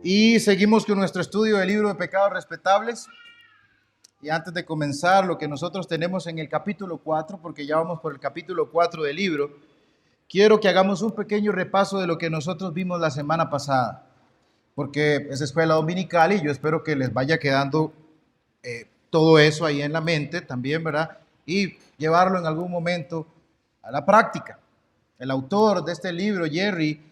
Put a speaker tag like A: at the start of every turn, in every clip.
A: Y seguimos con nuestro estudio del libro de Pecados Respetables. Y antes de comenzar lo que nosotros tenemos en el capítulo 4, porque ya vamos por el capítulo 4 del libro, quiero que hagamos un pequeño repaso de lo que nosotros vimos la semana pasada, porque es escuela dominical y yo espero que les vaya quedando todo eso ahí en la mente también, ¿verdad? Y llevarlo en algún momento a la práctica. El autor de este libro, Jerry,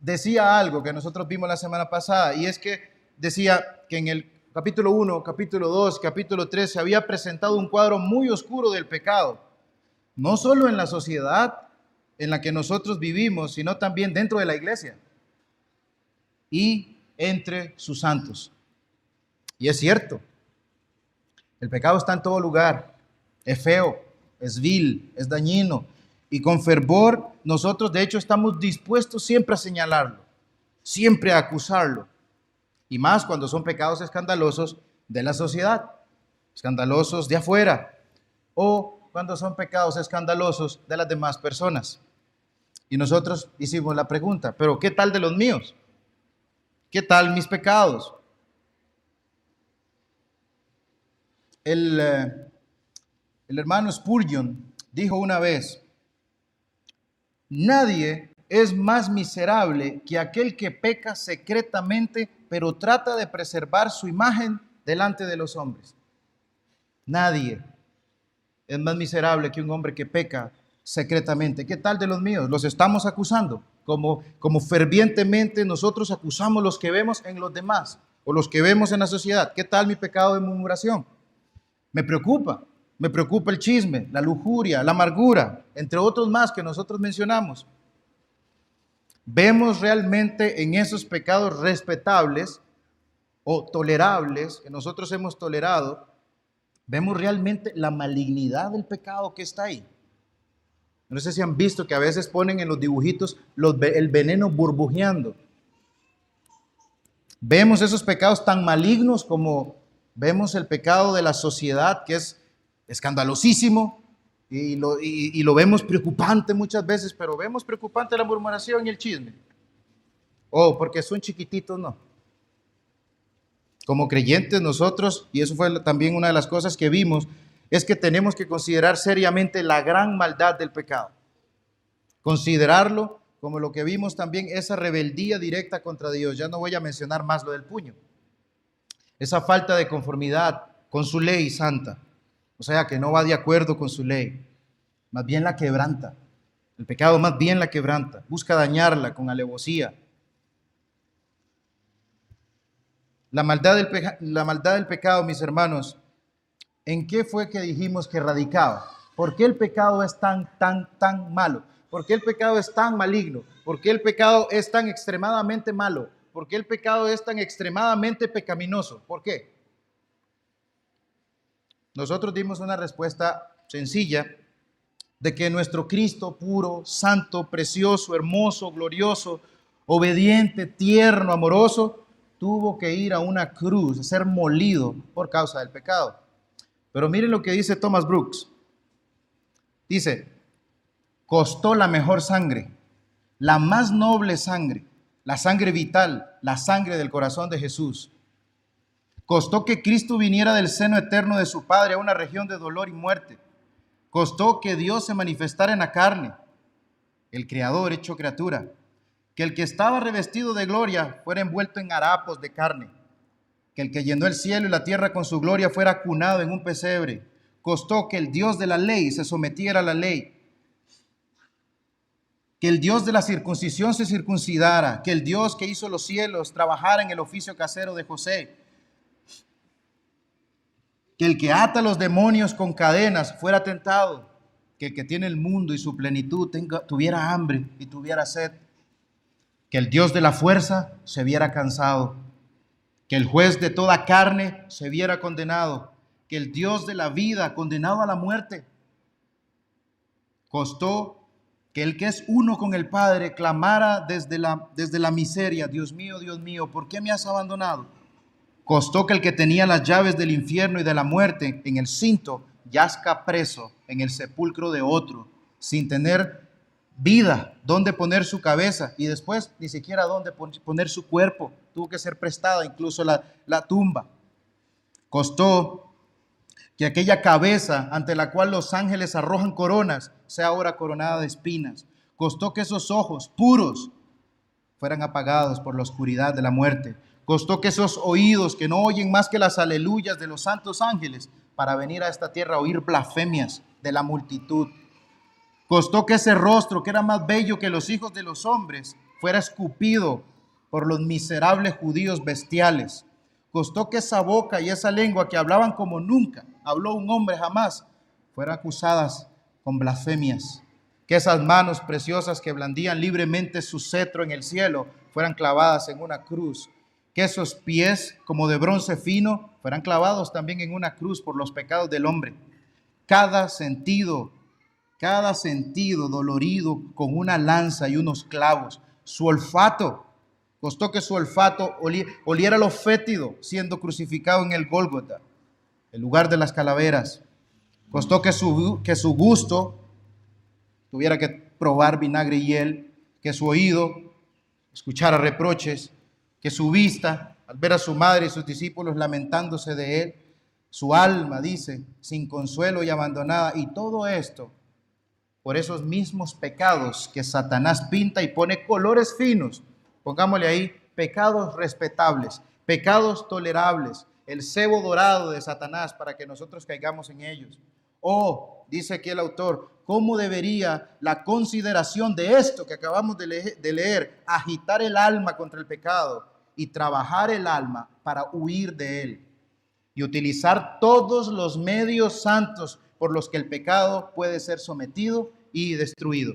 A: decía algo que nosotros vimos la semana pasada, y es que decía que en el capítulo 1, capítulo 2, capítulo 3 se había presentado un cuadro muy oscuro del pecado, no solo en la sociedad en la que nosotros vivimos, sino también dentro de la iglesia y entre sus santos. Y es cierto, el pecado está en todo lugar, es feo, es vil, es dañino, y con fervor nosotros de hecho estamos dispuestos siempre a señalarlo, siempre a acusarlo, y más cuando son pecados escandalosos de la sociedad, escandalosos de afuera, o cuando son pecados escandalosos de las demás personas. Y nosotros hicimos la pregunta, pero ¿qué tal de los míos? ¿Qué tal mis pecados? El hermano Spurgeon dijo una vez: nadie es más miserable que aquel que peca secretamente, pero trata de preservar su imagen delante de los hombres. Nadie es más miserable que un hombre que peca secretamente. ¿Qué tal de los míos? ¿Los estamos acusando? Como fervientemente nosotros acusamos los que vemos en los demás o los que vemos en la sociedad. ¿Qué tal mi pecado de murmuración? Me preocupa el chisme, la lujuria, la amargura, entre otros más que nosotros mencionamos. ¿Vemos realmente en esos pecados respetables o tolerables que nosotros hemos tolerado, vemos realmente la malignidad del pecado que está ahí? No sé si han visto que a veces ponen en los dibujitos el veneno burbujeando. Vemos esos pecados tan malignos como vemos el pecado de la sociedad, que es escandalosísimo, y lo vemos preocupante muchas veces, pero vemos preocupante la murmuración y el chisme. Porque son chiquititos, no. Como creyentes nosotros, y eso fue también una de las cosas que vimos, es que tenemos que considerar seriamente la gran maldad del pecado. Considerarlo como lo que vimos también, esa rebeldía directa contra Dios. Ya no voy a mencionar más lo del puño. Esa falta de conformidad con su ley santa. O sea, que no va de acuerdo con su ley. Más bien la quebranta. El pecado más bien la quebranta. Busca dañarla con alevosía. La maldad del pecado, mis hermanos, ¿en qué fue que dijimos que radicaba? ¿Por qué el pecado es tan malo? ¿Por qué el pecado es tan maligno? ¿Por qué el pecado es tan extremadamente malo? ¿Por qué el pecado es tan extremadamente pecaminoso? ¿Por qué? Nosotros dimos una respuesta sencilla de que nuestro Cristo puro, santo, precioso, hermoso, glorioso, obediente, tierno, amoroso, tuvo que ir a una cruz, a ser molido por causa del pecado. Pero miren lo que dice Thomas Brooks. Dice: costó la mejor sangre, la más noble sangre, la sangre vital, la sangre del corazón de Jesús. Costó que Cristo viniera del seno eterno de su Padre a una región de dolor y muerte. Costó que Dios se manifestara en la carne, el Creador hecho criatura, que el que estaba revestido de gloria fuera envuelto en harapos de carne, que el que llenó el cielo y la tierra con su gloria fuera cunado en un pesebre. Costó que el Dios de la ley se sometiera a la ley, que el Dios de la circuncisión se circuncidara, que el Dios que hizo los cielos trabajara en el oficio casero de José, que el que ata a los demonios con cadenas fuera tentado, que el que tiene el mundo y su plenitud tuviera hambre y tuviera sed, que el Dios de la fuerza se viera cansado, que el juez de toda carne se viera condenado, que el Dios de la vida condenado a la muerte. Costó que el que es uno con el Padre clamara desde la miseria: Dios mío, ¿por qué me has abandonado? Costó que el que tenía las llaves del infierno y de la muerte en el cinto yazca preso en el sepulcro de otro, sin tener vida, dónde poner su cabeza y después ni siquiera dónde poner su cuerpo. Tuvo que ser prestada incluso la tumba. Costó que aquella cabeza ante la cual los ángeles arrojan coronas sea ahora coronada de espinas. Costó que esos ojos puros fueran apagados por la oscuridad de la muerte. Costó que esos oídos que no oyen más que las aleluyas de los santos ángeles para venir a esta tierra a oír blasfemias de la multitud. Costó que ese rostro, que era más bello que los hijos de los hombres, fuera escupido por los miserables judíos bestiales. Costó que esa boca y esa lengua que hablaban como nunca habló un hombre jamás, fueran acusadas con blasfemias. Que esas manos preciosas que blandían libremente su cetro en el cielo fueran clavadas en una cruz. Que esos pies como de bronce fino fueran clavados también en una cruz por los pecados del hombre. Cada sentido dolorido con una lanza y unos clavos. Su olfato, costó que su olfato oliera lo fétido siendo crucificado en el Gólgota, el lugar de las calaveras. Costó que su gusto tuviera que probar vinagre y hiel, que su oído escuchara reproches, que su vista, al ver a su madre y sus discípulos lamentándose de él, su alma, dice, sin consuelo y abandonada, y todo esto por esos mismos pecados que Satanás pinta y pone colores finos. Pongámosle ahí pecados respetables, pecados tolerables, el cebo dorado de Satanás para que nosotros caigamos en ellos. Dice aquí el autor, ¿cómo debería la consideración de esto que acabamos de leer agitar el alma contra el pecado y trabajar el alma para huir de él y utilizar todos los medios santos por los que el pecado puede ser sometido y destruido?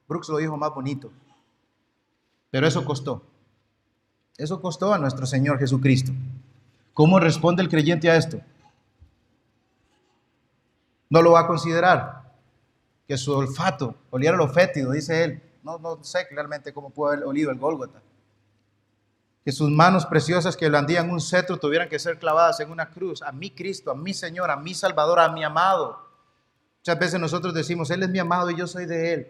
A: Brooks lo dijo más bonito, pero eso costó a nuestro Señor Jesucristo. ¿Cómo responde el creyente a esto? No lo va a considerar, que su olfato oliera lo fétido, dice él. No sé realmente cómo pudo haber olido el Gólgota. Que sus manos preciosas que blandían un cetro tuvieran que ser clavadas en una cruz. A mi Cristo, a mi Señor, a mi Salvador, a mi amado. Muchas veces nosotros decimos, Él es mi amado y yo soy de Él.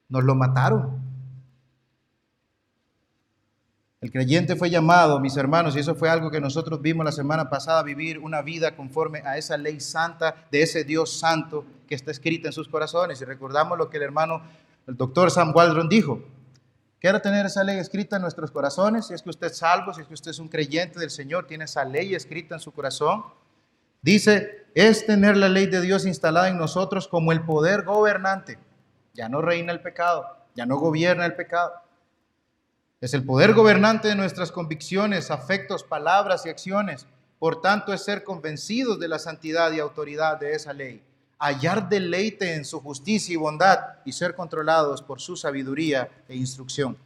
A: Nos lo mataron. El creyente fue llamado, mis hermanos, y eso fue algo que nosotros vimos la semana pasada, vivir una vida conforme a esa ley santa de ese Dios santo que está escrita en sus corazones. Y recordamos lo que el doctor Sam Waldron dijo. ¿Quiere tener esa ley escrita en nuestros corazones? Si es que usted es salvo, si es que usted es un creyente del Señor, tiene esa ley escrita en su corazón. Dice, es tener la ley de Dios instalada en nosotros como el poder gobernante. Ya no reina el pecado, ya no gobierna el pecado. Es el poder gobernante de nuestras convicciones, afectos, palabras y acciones. Por tanto, es ser convencidos de la santidad y autoridad de esa ley. Hallar deleite en su justicia y bondad y ser controlados por su sabiduría e instrucción.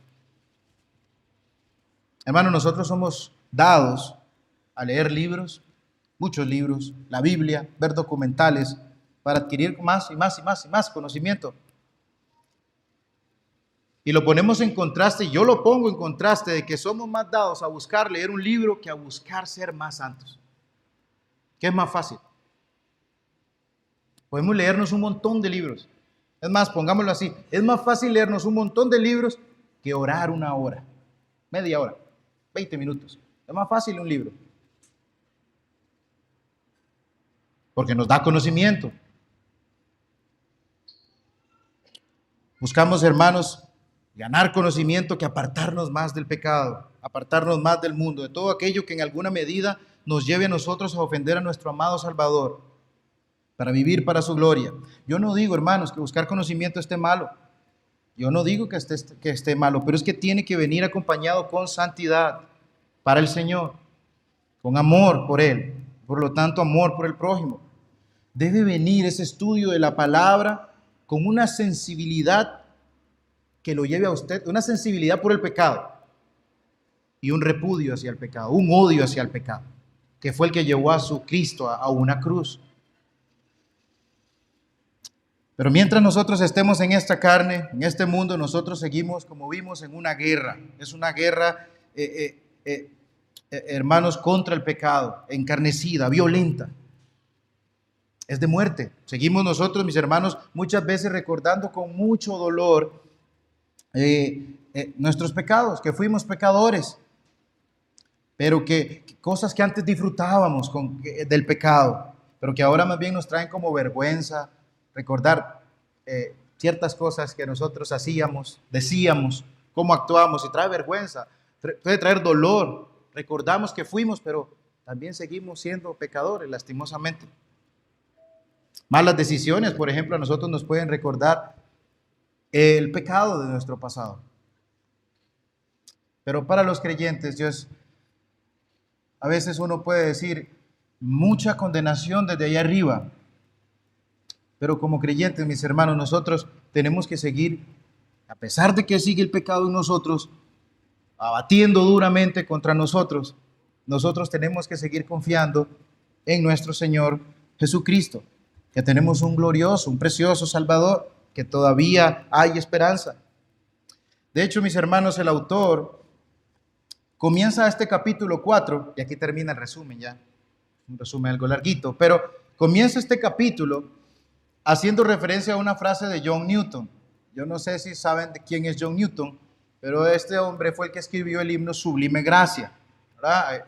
A: Hermanos, nosotros somos dados a leer libros, muchos libros, la Biblia, ver documentales, para adquirir más y más y más y más conocimiento. Y lo ponemos en contraste, y yo lo pongo en contraste, de que somos más dados a buscar leer un libro que a buscar ser más santos. ¿Qué es más fácil? Podemos leernos un montón de libros. Es más, pongámoslo así, es más fácil leernos un montón de libros que orar una hora, media hora, 20 minutos. Es más fácil un libro. Porque nos da conocimiento. Buscamos, hermanos, ganar conocimiento que apartarnos más del pecado, apartarnos más del mundo, de todo aquello que en alguna medida nos lleve a nosotros a ofender a nuestro amado Salvador, para vivir para su gloria. Yo no digo, hermanos, que buscar conocimiento esté malo. Yo no digo que esté malo, pero es que tiene que venir acompañado con santidad para el Señor, con amor por Él, por lo tanto, amor por el prójimo. Debe venir ese estudio de la palabra con una sensibilidad que lo lleve a usted, una sensibilidad por el pecado y un repudio hacia el pecado, un odio hacia el pecado, que fue el que llevó a su Cristo a una cruz. Pero mientras nosotros estemos en esta carne, en este mundo, nosotros seguimos, como vimos, en una guerra. Es una guerra, hermanos, contra el pecado, encarnecida, violenta. es de muerte. Seguimos nosotros, mis hermanos, muchas veces recordando con mucho dolor nuestros pecados, que fuimos pecadores, pero que cosas que antes disfrutábamos del pecado, pero que ahora más bien nos traen como vergüenza, recordar ciertas cosas que nosotros hacíamos, decíamos, cómo actuamos, y trae vergüenza, puede traer dolor. Recordamos que fuimos, pero también seguimos siendo pecadores, lastimosamente. Malas decisiones, por ejemplo, a nosotros nos pueden recordar el pecado de nuestro pasado. Pero para los creyentes, a veces uno puede decir mucha condenación desde allá arriba. Pero como creyentes, mis hermanos, nosotros tenemos que seguir, a pesar de que sigue el pecado en nosotros, abatiendo duramente contra nosotros, nosotros tenemos que seguir confiando en nuestro Señor Jesucristo, que tenemos un glorioso, un precioso Salvador, que todavía hay esperanza. De hecho, mis hermanos, el autor comienza este capítulo 4, y aquí termina el resumen ya, un resumen algo larguito, pero comienza este capítulo haciendo referencia a una frase de John Newton. Yo no sé si saben de quién es John Newton, pero este hombre fue el que escribió el himno Sublime Gracia, ¿verdad?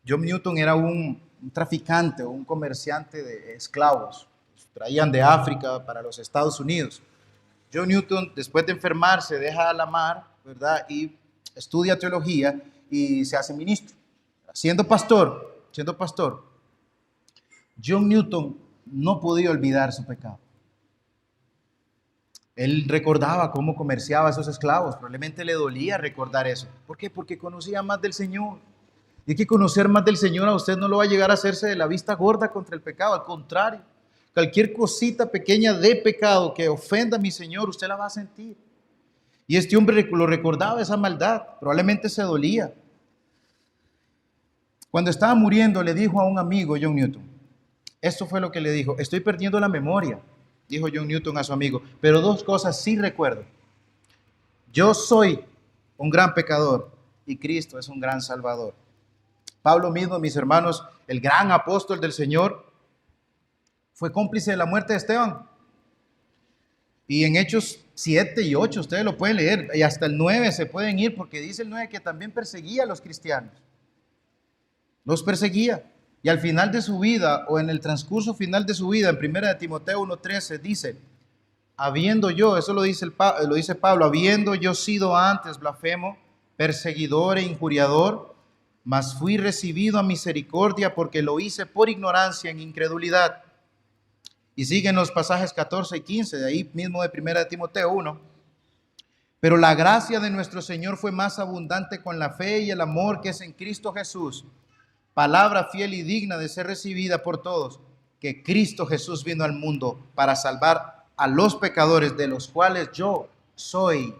A: John Newton era un traficante o un comerciante de esclavos. Traían de África para los Estados Unidos. John Newton, después de enfermarse, deja la mar, ¿verdad? Y estudia teología y se hace ministro. Siendo pastor, John Newton no podía olvidar su pecado. Él recordaba cómo comerciaba a esos esclavos. Probablemente le dolía recordar eso. ¿Por qué? Porque conocía más del Señor. Y que conocer más del Señor a usted no lo va a llegar a hacerse de la vista gorda contra el pecado. Al contrario, cualquier cosita pequeña de pecado que ofenda a mi Señor, usted la va a sentir. Y este hombre lo recordaba esa maldad. Probablemente se dolía. Cuando estaba muriendo, le dijo a un amigo, John Newton, esto fue lo que le dijo: estoy perdiendo la memoria, dijo John Newton a su amigo, pero dos cosas sí recuerdo. Yo soy un gran pecador y Cristo es un gran Salvador. Pablo mismo, mis hermanos, el gran apóstol del Señor, fue cómplice de la muerte de Esteban. Y en Hechos 7 y 8, ustedes lo pueden leer, y hasta el 9 se pueden ir, porque dice el 9 que también perseguía a los cristianos. Los perseguía. Y al final de su vida, o en el transcurso final de su vida, en 1 Timoteo 1:13, dice: habiendo yo, eso lo dice Pablo, habiendo yo sido antes blasfemo, perseguidor e injuriador, mas fui recibido a misericordia porque lo hice por ignorancia en incredulidad. Y siguen los pasajes 14 y 15, de ahí mismo de 1 Timoteo 1. Pero la gracia de nuestro Señor fue más abundante con la fe y el amor que es en Cristo Jesús. Palabra fiel y digna de ser recibida por todos, que Cristo Jesús vino al mundo para salvar a los pecadores, de los cuales yo soy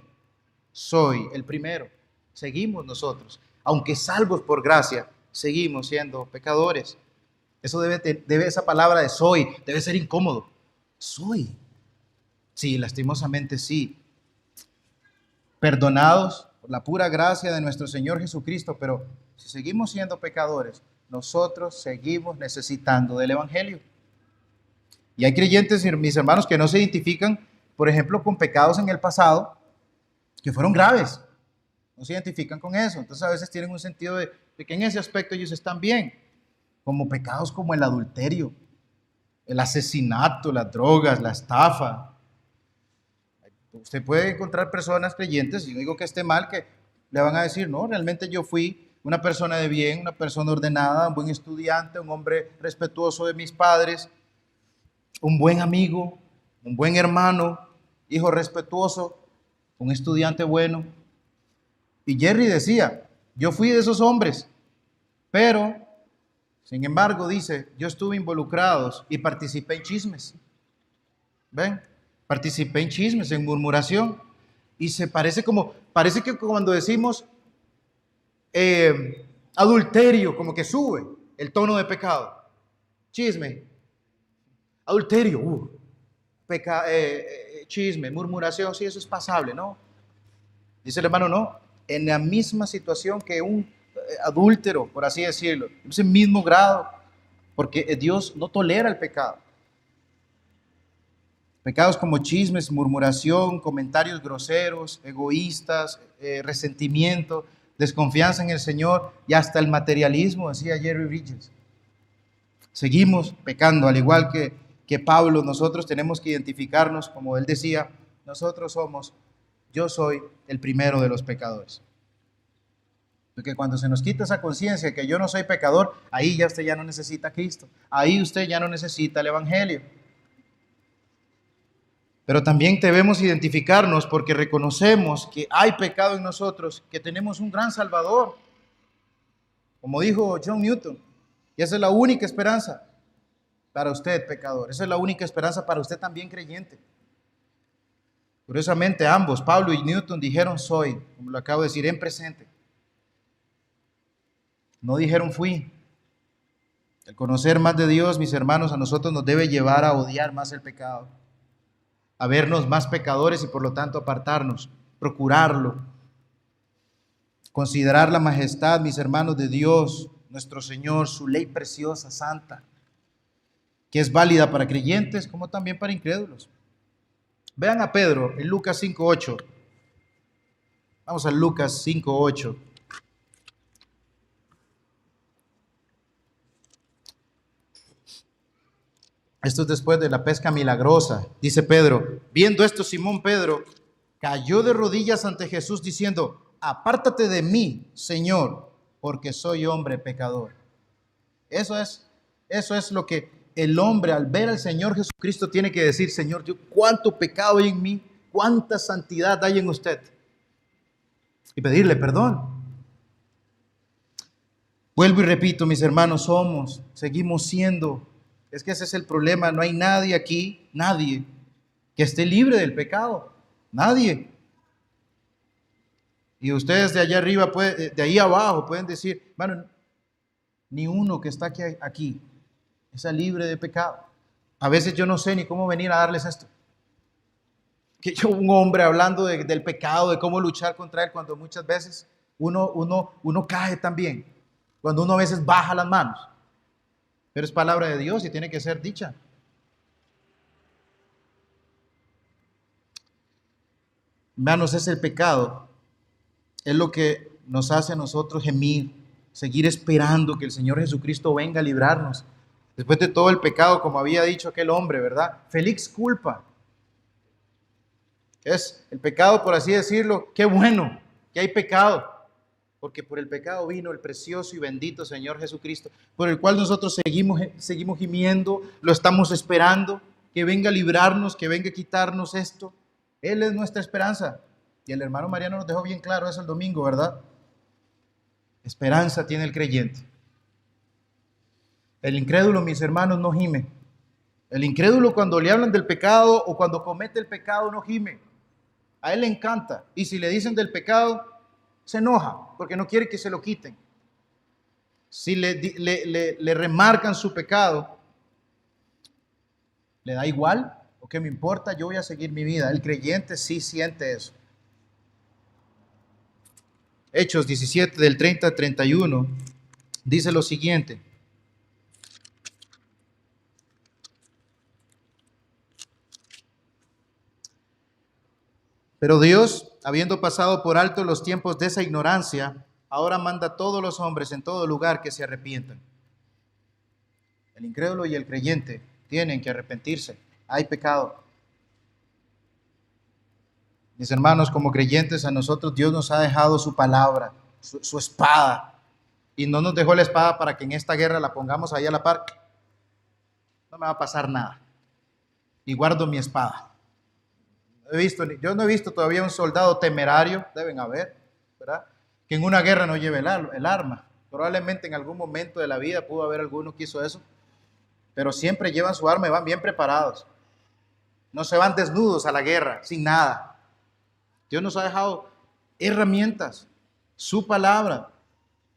A: el primero. Seguimos nosotros, aunque salvos por gracia, seguimos siendo pecadores. Eso esa palabra de soy, debe ser incómodo. Soy. Sí, lastimosamente sí. Perdonados por la pura gracia de nuestro Señor Jesucristo, pero si seguimos siendo pecadores, nosotros seguimos necesitando del Evangelio. Y hay creyentes, mis hermanos, que no se identifican, por ejemplo, con pecados en el pasado que fueron graves. No se identifican con eso. Entonces a veces tienen un sentido de que en ese aspecto ellos están bien. Como pecados como el adulterio, el asesinato, las drogas, la estafa. Usted puede encontrar personas creyentes, y no digo que esté mal, que le van a decir: no, realmente yo fui una persona de bien, una persona ordenada, un buen estudiante, un hombre respetuoso de mis padres, un buen amigo, un buen hermano, hijo respetuoso, un estudiante bueno. Y Jerry decía: yo fui de esos hombres, pero, sin embargo, dice, yo estuve involucrado y participé en chismes. ¿Ven? Participé en chismes, en murmuración. Y parece que cuando decimos adulterio, como que sube el tono de pecado. Chisme, adulterio, chisme, murmuración, sí, eso es pasable, ¿no? Dice el hermano: no, en la misma situación que un adúltero, por así decirlo, en ese mismo grado, porque Dios no tolera el pecado. Pecados como chismes, murmuración, comentarios groseros, egoístas, resentimiento, desconfianza en el Señor y hasta el materialismo, decía Jerry Bridges. Seguimos pecando, al igual que Pablo. Nosotros tenemos que identificarnos, como él decía, yo soy el primero de los pecadores. Porque cuando se nos quita esa conciencia que yo no soy pecador, ahí ya usted ya no necesita a Cristo, ahí usted ya no necesita el Evangelio. Pero también debemos identificarnos porque reconocemos que hay pecado en nosotros, que tenemos un gran Salvador. Como dijo John Newton, y esa es la única esperanza para usted, pecador. Esa es la única esperanza para usted también, creyente. Curiosamente, ambos, Pablo y Newton, dijeron soy, como lo acabo de decir, en presente. No dijeron fui. El conocer más de Dios, mis hermanos, a nosotros nos debe llevar a odiar más el pecado, a vernos más pecadores y por lo tanto apartarnos, procurarlo. Considerar la majestad, mis hermanos, de Dios, nuestro Señor, su ley preciosa, santa, que es válida para creyentes como también para incrédulos. Vean a Pedro en Lucas 5:8. Vamos a Lucas 5:8. Esto es después de la pesca milagrosa. Dice Pedro, viendo esto, Simón Pedro cayó de rodillas ante Jesús diciendo, apártate de mí, Señor, porque soy hombre pecador. Eso es lo que el hombre al ver al Señor Jesucristo tiene que decir, Señor, cuánto pecado hay en mí, cuánta santidad hay en usted. Y pedirle perdón. Vuelvo y repito, mis hermanos, seguimos siendo. Es que ese es el problema, no hay nadie aquí, nadie que esté libre del pecado, nadie. Y ustedes de allá arriba, de ahí abajo pueden decir, bueno, ni uno que está aquí está libre de pecado. A veces yo no sé ni cómo venir a darles esto. Que yo, un hombre hablando del pecado, de cómo luchar contra él, cuando muchas veces uno cae también, cuando uno a veces baja las manos. Pero es palabra de Dios y tiene que ser dicha. Hermanos, es el pecado. Es lo que nos hace a nosotros gemir, seguir esperando que el Señor Jesucristo venga a librarnos. Después de todo el pecado, como había dicho aquel hombre, ¿verdad? Felix culpa. Es el pecado, por así decirlo. Qué bueno que hay pecado. Porque por el pecado vino el precioso y bendito Señor Jesucristo, por el cual nosotros seguimos gimiendo, lo estamos esperando, que venga a librarnos, que venga a quitarnos esto. Él es nuestra esperanza. Y el hermano Mariano nos dejó bien claro eso el domingo, ¿verdad? Esperanza tiene el creyente. El incrédulo, mis hermanos, no gime. El incrédulo, cuando le hablan del pecado o cuando comete el pecado, no gime. A él le encanta. Y si le dicen del pecado, se enoja porque no quiere que se lo quiten. Si le remarcan su pecado, le da igual, o qué me importa, yo voy a seguir mi vida. El creyente sí siente eso. Hechos 17 del 30 al 31 dice lo siguiente. Pero Dios, habiendo pasado por alto los tiempos de esa ignorancia, ahora manda a todos los hombres en todo lugar que se arrepientan. El incrédulo y el creyente tienen que arrepentirse. Hay pecado. Mis hermanos, como creyentes, a nosotros Dios nos ha dejado su palabra, su espada. Y no nos dejó la espada para que en esta guerra la pongamos ahí a la par. No me va a pasar nada. Y guardo mi espada. Yo no he visto todavía un soldado temerario, deben haber, ¿verdad? Que en una guerra no lleve el arma. Probablemente en algún momento de la vida pudo haber alguno que hizo eso, pero siempre llevan su arma y van bien preparados. No se van desnudos a la guerra, sin nada. Dios nos ha dejado herramientas, su palabra,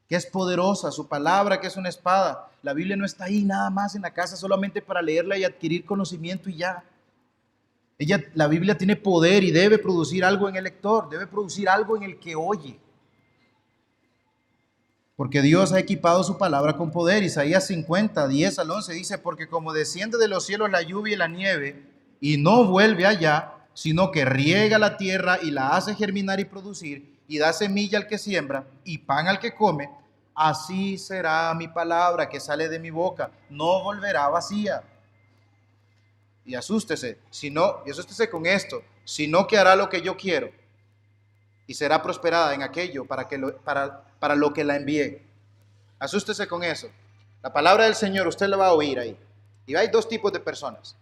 A: que es poderosa, su palabra, que es una espada. La Biblia no está ahí nada más en la casa solamente para leerla y adquirir conocimiento y ya. La Biblia tiene poder y debe producir algo en el lector, debe producir algo en el que oye. porque Dios ha equipado su palabra con poder. Isaías 50, 10 al 11 dice, porque como desciende de los cielos la lluvia y la nieve, y no vuelve allá, sino que riega la tierra y la hace germinar y producir, y da semilla al que siembra y pan al que come, así será mi palabra que sale de mi boca, no volverá vacía. Y asústese, y asústese con esto, sino que hará lo que yo quiero, y será prosperada en aquello para lo que la envié. Asústese con eso. La palabra del Señor usted la va a oír ahí. Y hay dos tipos de personas.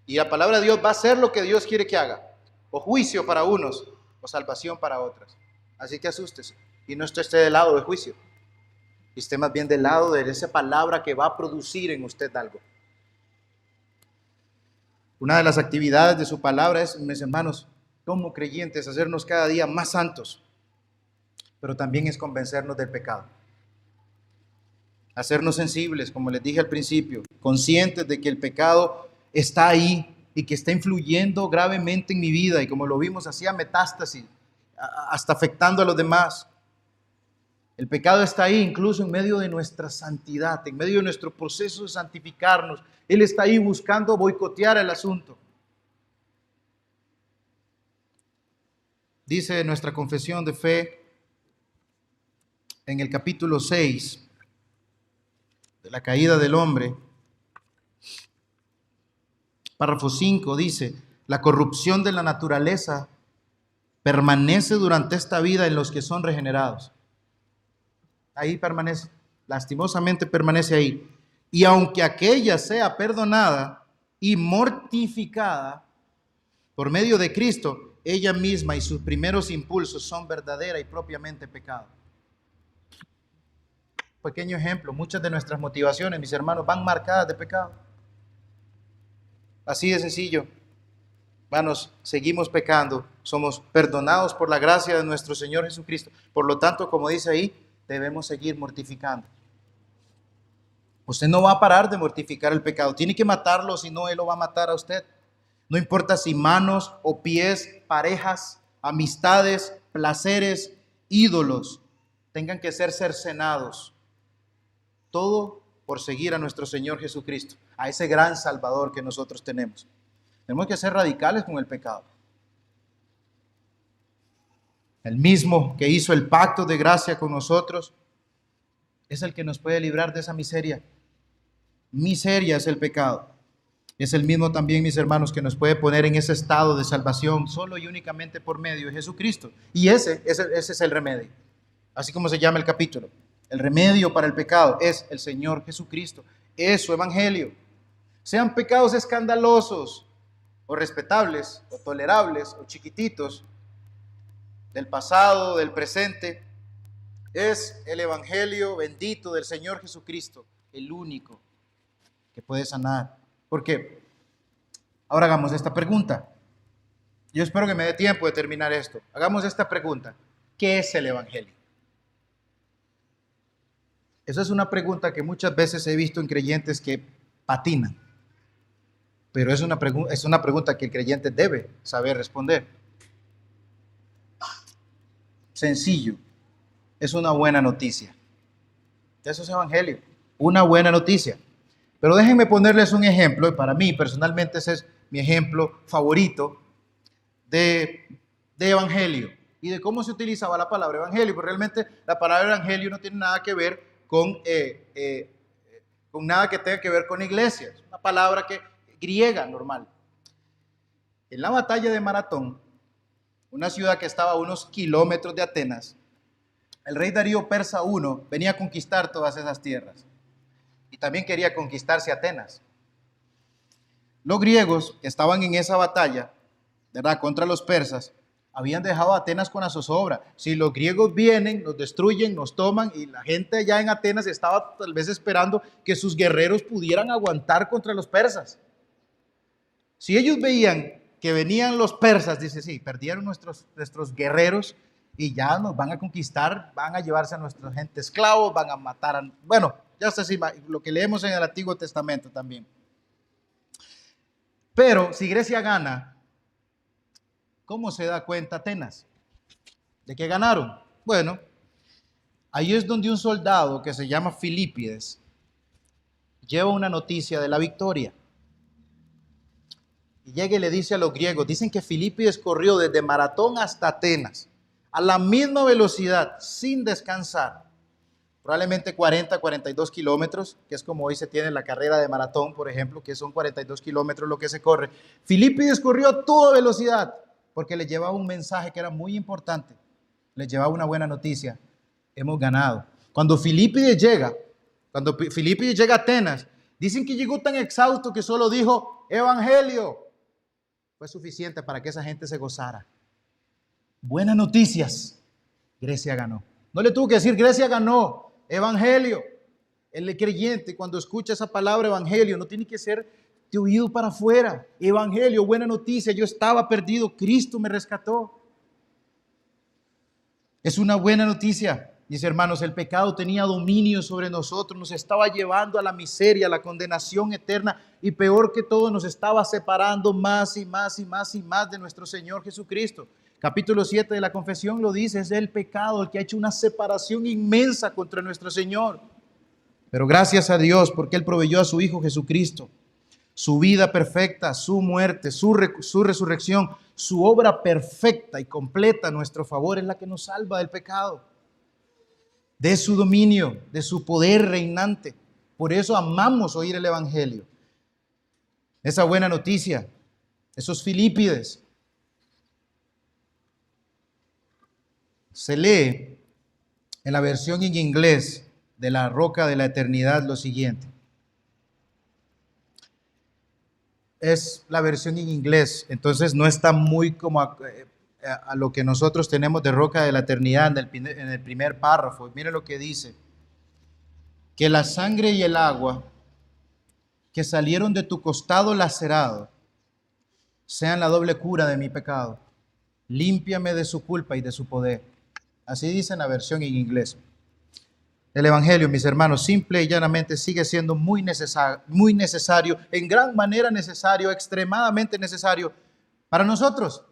A: Y la palabra de Dios va a ser lo que Dios quiere que haga. O juicio para unos, o salvación para otras. Así que asústese. Y no esté del lado del juicio. Y esté más bien del lado de esa palabra que va a producir en usted algo. Una de las actividades de su palabra es, mis hermanos, como creyentes, hacernos cada día más santos. Pero también es convencernos del pecado. Hacernos sensibles, como les dije al principio, conscientes de que el pecado está ahí y que está influyendo gravemente en mi vida, y como lo vimos, hacía metástasis, hasta afectando a los demás. El pecado está ahí incluso en medio de nuestra santidad, en medio de nuestro proceso de santificarnos. Él está ahí buscando boicotear el asunto. Dice nuestra confesión de fe en el capítulo 6 de la caída del hombre, párrafo 5, dice, la corrupción de la naturaleza permanece durante esta vida en los que son regenerados. Ahí permanece, lastimosamente permanece ahí. Y aunque aquella sea perdonada y mortificada por medio de Cristo, ella misma y sus primeros impulsos son verdadera y propiamente pecado. Pequeño ejemplo, muchas de nuestras motivaciones, mis hermanos, van marcadas de pecado. Así de sencillo. Hermanos, seguimos pecando, somos perdonados por la gracia de nuestro Señor Jesucristo. Por lo tanto, como dice ahí, debemos seguir mortificando. Usted no va a parar de mortificar el pecado. Tiene que matarlo, si no, Él lo va a matar a usted. No importa si manos o pies, parejas, amistades, placeres, ídolos, tengan que ser cercenados. Todo por seguir a nuestro Señor Jesucristo, a ese gran Salvador que nosotros tenemos. Tenemos que ser radicales con el pecado. El mismo que hizo el pacto de gracia con nosotros es el que nos puede librar de esa miseria. Miseria es el pecado. Es el mismo también, mis hermanos, que nos puede poner en ese estado de salvación solo y únicamente por medio de Jesucristo. Y ese es el remedio. Así como se llama el capítulo. El remedio para el pecado es el Señor Jesucristo. Es su evangelio. Sean pecados escandalosos o respetables o tolerables o chiquititos, del pasado, del presente, es el evangelio bendito del Señor Jesucristo, el único que puede sanar. ¿Por qué? Ahora hagamos esta pregunta. Yo espero que me dé tiempo de terminar esto. Hagamos esta pregunta. ¿Qué es el evangelio? Esa es una pregunta que muchas veces he visto en creyentes que patinan. Pero es una pregunta que el creyente debe saber responder. Sencillo. Es una buena noticia. Eso es evangelio. Una buena noticia. Pero déjenme ponerles un ejemplo, y para mí personalmente ese es mi ejemplo favorito de evangelio y de cómo se utilizaba la palabra evangelio, porque realmente la palabra evangelio no tiene nada que ver con nada que tenga que ver con iglesia. Es una palabra griega normal. En la batalla de Maratón, una ciudad que estaba a unos kilómetros de Atenas, el rey Darío Persa I venía a conquistar todas esas tierras. Y también quería conquistarse Atenas. Los griegos que estaban en esa batalla, ¿verdad?, contra los persas, habían dejado a Atenas con la zozobra. Si los griegos vienen, nos destruyen, nos toman, y la gente allá en Atenas estaba tal vez esperando que sus guerreros pudieran aguantar contra los persas. Si ellos veían que venían los persas, dice, sí, perdieron nuestros guerreros y ya nos van a conquistar, van a llevarse a nuestra gente esclavos, van a matar bueno, ya está así, lo que leemos en el Antiguo Testamento también. Pero si Grecia gana, ¿cómo se da cuenta Atenas de que ganaron? Bueno, Ahí es donde un soldado que se llama Filipides lleva una noticia de la victoria. Y llega y le dice a los griegos, dicen que Filipides corrió desde Maratón hasta Atenas, a la misma velocidad, sin descansar. Probablemente 42 kilómetros, que es como hoy se tiene la carrera de maratón, por ejemplo, que son 42 kilómetros lo que se corre. Filipides corrió a toda velocidad, porque le llevaba un mensaje que era muy importante. Le llevaba una buena noticia. Hemos ganado. Cuando Filipides llega a Atenas, dicen que llegó tan exhausto que solo dijo, Evangelio. Fue suficiente para que esa gente se gozara. Buenas noticias. Grecia ganó. No le tuvo que decir, Grecia ganó. Evangelio. El creyente, cuando escucha esa palabra evangelio, no tiene que ser de oído para afuera. Evangelio, buena noticia. Yo estaba perdido. Cristo me rescató. Es una buena noticia. Mis hermanos, el pecado tenía dominio sobre nosotros, nos estaba llevando a la miseria, a la condenación eterna y peor que todo, nos estaba separando más y más y más y más de nuestro Señor Jesucristo. Capítulo 7 de la confesión lo dice, es el pecado el que ha hecho una separación inmensa contra nuestro Señor. Pero gracias a Dios porque Él proveyó a su Hijo Jesucristo, su vida perfecta, su muerte, su resurrección, su obra perfecta y completa a nuestro favor es la que nos salva del pecado, de su dominio, de su poder reinante. Por eso amamos oír el Evangelio. Esa buena noticia, esos Filipides. Se lee en la versión en inglés de La Roca de la Eternidad lo siguiente. Es la versión en inglés, entonces no está muy como a lo que nosotros tenemos de Roca de la Eternidad en el primer párrafo. Mire lo que dice: que la sangre y el agua que salieron de tu costado lacerado sean la doble cura de mi pecado. Límpiame de su culpa y de su poder. Así dice en la versión en inglés. El Evangelio, mis hermanos, simple y llanamente sigue siendo muy necesario, en gran manera necesario, extremadamente necesario para nosotros.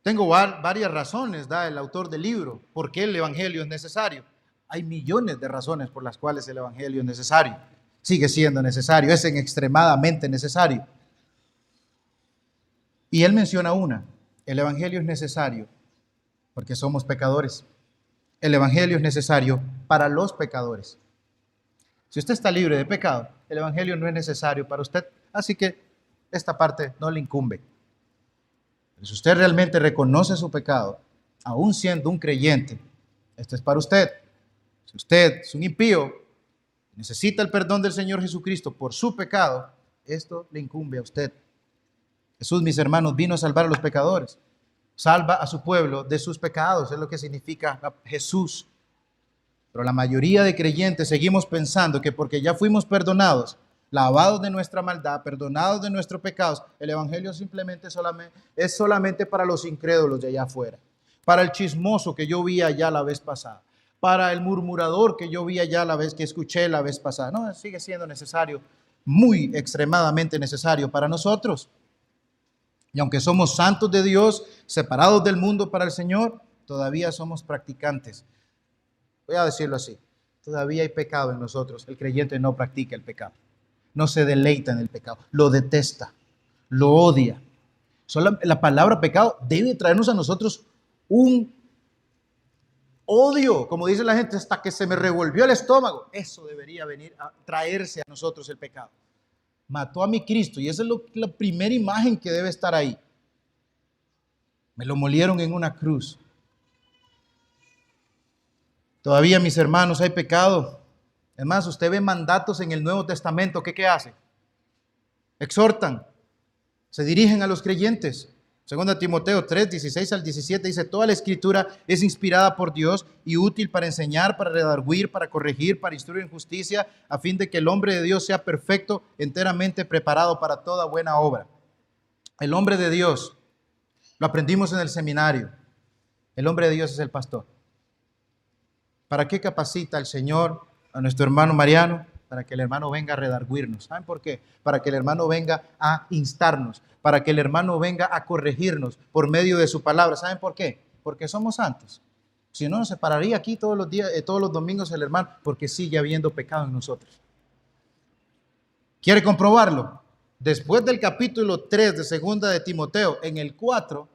A: Tengo varias razones, da el autor del libro, por qué el Evangelio es necesario. Hay millones de razones por las cuales el Evangelio es necesario. Sigue siendo necesario, es extremadamente necesario. Y él menciona una: el Evangelio es necesario porque somos pecadores. El Evangelio es necesario para los pecadores. Si usted está libre de pecado, el Evangelio no es necesario para usted, así que esta parte no le incumbe. Pero si usted realmente reconoce su pecado, aún siendo un creyente, esto es para usted. Si usted es un impío, necesita el perdón del Señor Jesucristo por su pecado, esto le incumbe a usted. Jesús, mis hermanos, vino a salvar a los pecadores. Salva a su pueblo de sus pecados, es lo que significa Jesús. Pero la mayoría de creyentes seguimos pensando que porque ya fuimos perdonados, lavados de nuestra maldad, perdonados de nuestros pecados, el Evangelio es solamente para los incrédulos de allá afuera, para el chismoso que yo vi allá la vez pasada, para el murmurador que yo vi allá que escuché la vez pasada. No, sigue siendo necesario, muy extremadamente necesario para nosotros. Y aunque somos santos de Dios, separados del mundo para el Señor, todavía somos practicantes. Voy a decirlo así: todavía hay pecado en nosotros. El creyente no practica el pecado, no se deleita en el pecado, lo detesta, lo odia. La palabra pecado debe traernos a nosotros un odio, como dice la gente, hasta que se me revolvió el estómago. Eso debería venir a traerse a nosotros el pecado. Mató a mi Cristo y esa es la primera imagen que debe estar ahí. Me lo molieron en una cruz. Todavía, mis hermanos, hay pecado. Es más, usted ve mandatos en el Nuevo Testamento. ¿Qué hace? Exhortan, se dirigen a los creyentes. 2 Timoteo 3, 16 al 17 dice: toda la escritura es inspirada por Dios y útil para enseñar, para redarguir, para corregir, para instruir en justicia, a fin de que el hombre de Dios sea perfecto, enteramente preparado para toda buena obra. El hombre de Dios, lo aprendimos en el seminario, el hombre de Dios es el pastor. ¿Para qué capacita el Señor a nuestro hermano Mariano? Para que el hermano venga a redarguirnos. ¿Saben por qué? Para que el hermano venga a instarnos, para que el hermano venga a corregirnos por medio de su palabra. ¿Saben por qué? Porque somos santos. Si no, se pararía aquí todos los días, todos los domingos el hermano, porque sigue habiendo pecado en nosotros. ¿Quiere comprobarlo? Después del capítulo 3 de segunda de Timoteo, en el 4,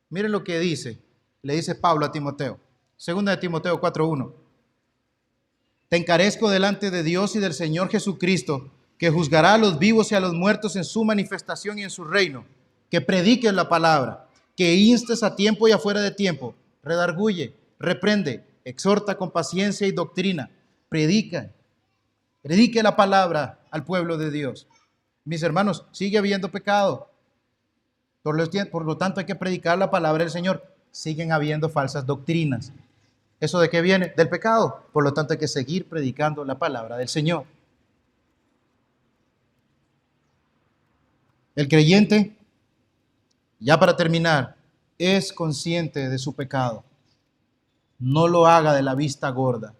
A: miren lo que dice, le dice Pablo a Timoteo, segunda de Timoteo 4:1. Te encarezco delante de Dios y del Señor Jesucristo, que juzgará a los vivos y a los muertos en su manifestación y en su reino, que prediques la palabra, que instes a tiempo y afuera de tiempo, redarguye, reprende, exhorta con paciencia y doctrina, predique la palabra al pueblo de Dios. Mis hermanos, sigue habiendo pecado. Por lo tanto, hay que predicar la palabra del Señor. Siguen habiendo falsas doctrinas. ¿Eso de qué viene? Del pecado. Por lo tanto, hay que seguir predicando la palabra del Señor. El creyente, ya para terminar, es consciente de su pecado. No lo haga de la vista gorda,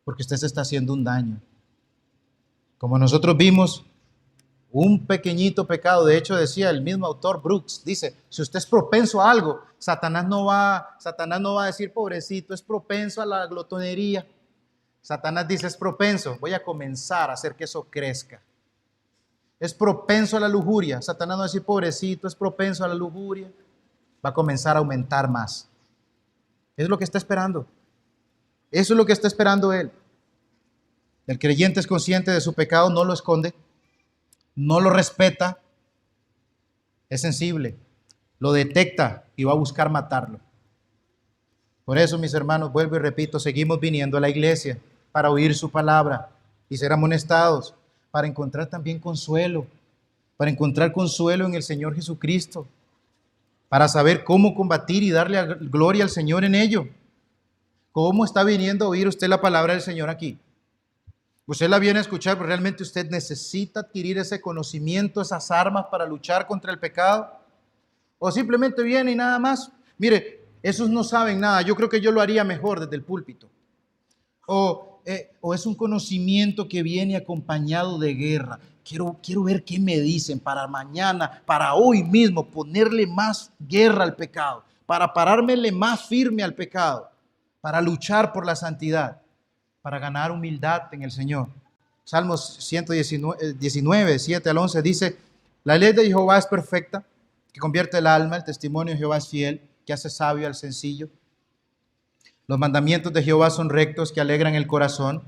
A: porque usted se está haciendo un daño. Como nosotros vimos, un pequeñito pecado, de hecho decía el mismo autor Brooks, dice, si usted es propenso a algo, Satanás no va a decir, pobrecito, es propenso a la glotonería. Satanás dice, es propenso, voy a comenzar a hacer que eso crezca. Es propenso a la lujuria. Satanás no va a decir, pobrecito, es propenso a la lujuria. Va a comenzar a aumentar más. Es lo que está esperando. Eso es lo que está esperando él. El creyente es consciente de su pecado, no lo esconde, no lo respeta, es sensible, lo detecta y va a buscar matarlo. Por eso, mis hermanos, vuelvo y repito, seguimos viniendo a la iglesia para oír su palabra y ser amonestados, para encontrar también consuelo, para encontrar consuelo en el Señor Jesucristo, para saber cómo combatir y darle gloria al Señor en ello. ¿Cómo está viniendo a oír usted la palabra del Señor aquí? Usted la viene a escuchar, pero realmente usted necesita adquirir ese conocimiento, esas armas para luchar contra el pecado. O simplemente viene y nada más. Mire, esos no saben nada. Yo creo que yo lo haría mejor desde el púlpito. O es un conocimiento que viene acompañado de guerra. Quiero ver qué me dicen para mañana, para hoy mismo, ponerle más guerra al pecado, para parármele más firme al pecado, para luchar por la santidad, para ganar humildad en el Señor. Salmos 119, 7 al 11 dice, la ley de Jehová es perfecta, que convierte el alma, el testimonio de Jehová es fiel, que hace sabio al sencillo. Los mandamientos de Jehová son rectos, que alegran el corazón.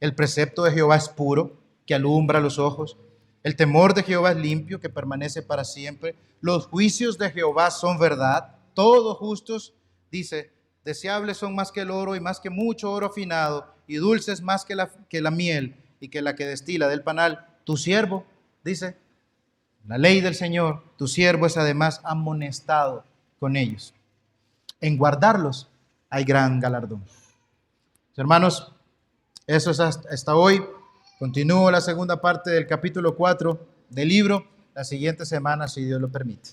A: El precepto de Jehová es puro, que alumbra los ojos. El temor de Jehová es limpio, que permanece para siempre. Los juicios de Jehová son verdad, todos justos, dice, deseables son más que el oro y más que mucho oro afinado, y dulces más que la miel y que la que destila del panal. Tu siervo, dice, la ley del Señor, tu siervo es además amonestado con ellos. En guardarlos hay gran galardón. Hermanos, eso es hasta hoy. Continúo la segunda parte del capítulo 4 del libro la siguiente semana, si Dios lo permite.